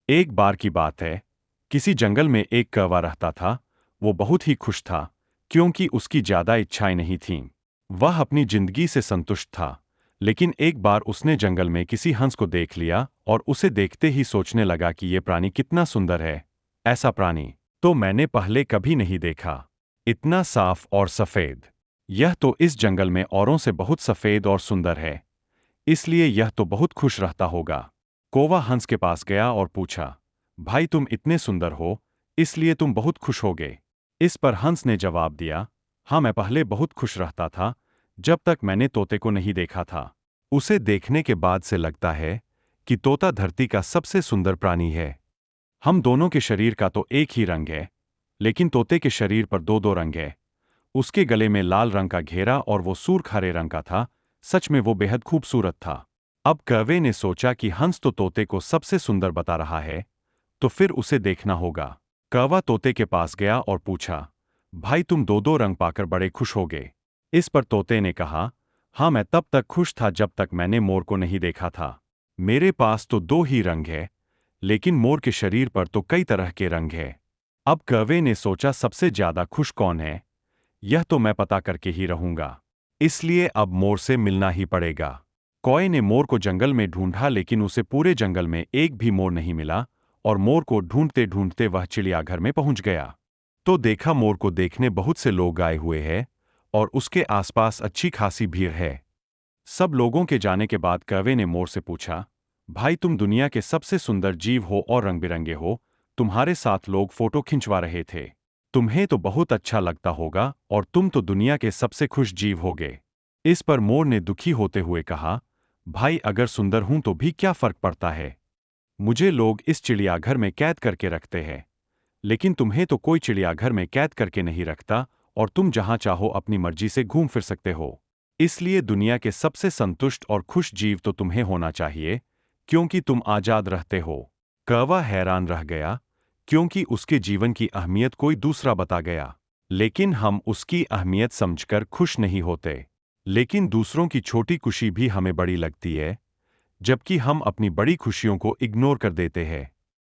एक बार की बात है, किसी जंगल में एक कौवा रहता था। वो बहुत ही खुश था, क्योंकि उसकी ज्यादा इच्छाएं नहीं थीं। वह अपनी जिंदगी से संतुष्ट था। लेकिन एक बार उसने जंगल में किसी हंस को देख लिया और उसे देखते ही सोचने लगा कि ये प्राणी कितना सुंदर है। ऐसा प्राणी तो मैंने पहले कभी नहीं देखा। इतना साफ और सफेद। यह तो इस जंगल में औरों से बहुत सफेद और सुंदर है, इसलिए यह तो बहुत खुश रहता होगा। कौवा हंस के पास गया और पूछा, भाई तुम इतने सुंदर हो, इसलिए तुम बहुत खुश होगे। इस पर हंस ने जवाब दिया, हाँ मैं पहले बहुत खुश रहता था, जब तक मैंने तोते को नहीं देखा था। उसे देखने के बाद से लगता है कि तोता धरती का सबसे सुंदर प्राणी है। हम दोनों के शरीर का तो एक ही रंग है, लेकिन तोते के शरीर पर दो दो रंग है। उसके गले में लाल रंग का घेरा और वो सूर्ख हरे रंग का था। सच में वो बेहद खूबसूरत था। अब कौवे ने सोचा कि हंस तो तोते को सबसे सुंदर बता रहा है, तो फिर उसे देखना होगा। कौवा तोते के पास गया और पूछा, भाई तुम दो दो रंग पाकर बड़े खुश होगे। इस पर तोते ने कहा, हाँ मैं तब तक खुश था जब तक मैंने मोर को नहीं देखा था। मेरे पास तो दो ही रंग है, लेकिन मोर के शरीर पर तो कई तरह के रंग है। अब कौवे ने सोचा सबसे ज्यादा खुश कौन है, यह तो मैं पता करके ही रहूंगा। इसलिए अब मोर से मिलना ही पड़ेगा। कौवे ने मोर को जंगल में ढूंढा, लेकिन उसे पूरे जंगल में एक भी मोर नहीं मिला। और मोर को ढूंढते ढूंढते वह चिड़ियाघर में पहुंच गया। तो देखा मोर को देखने बहुत से लोग आए हुए हैं और उसके आसपास अच्छी खासी भीड़ है। सब लोगों के जाने के बाद कौवे ने मोर से पूछा, भाई तुम दुनिया के सबसे सुंदर जीव हो और रंग बिरंगे हो, तुम्हारे साथ लोग फोटो खिंचवा रहे थे। तुम्हें तो बहुत अच्छा लगता होगा और तुम तो दुनिया के सबसे खुश जीव होगे। इस पर मोर ने दुखी होते हुए कहा, भाई अगर सुंदर हूं तो भी क्या फर्क पड़ता है। मुझे लोग इस चिड़ियाघर में कैद करके रखते हैं, लेकिन तुम्हें तो कोई चिड़ियाघर में कैद करके नहीं रखता और तुम जहां चाहो अपनी मर्जी से घूम फिर सकते हो। इसलिए दुनिया के सबसे संतुष्ट और खुश जीव तो तुम्हें होना चाहिए, क्योंकि तुम आजाद रहते हो। कौवा हैरान रह गया, क्योंकि उसके जीवन की अहमियत कोई दूसरा बता गया। लेकिन हम उसकी अहमियत समझकर खुश नहीं होते। लेकिन दूसरों की छोटी खुशी भी हमें बड़ी लगती है, जबकि हम अपनी बड़ी खुशियों को इग्नोर कर देते हैं।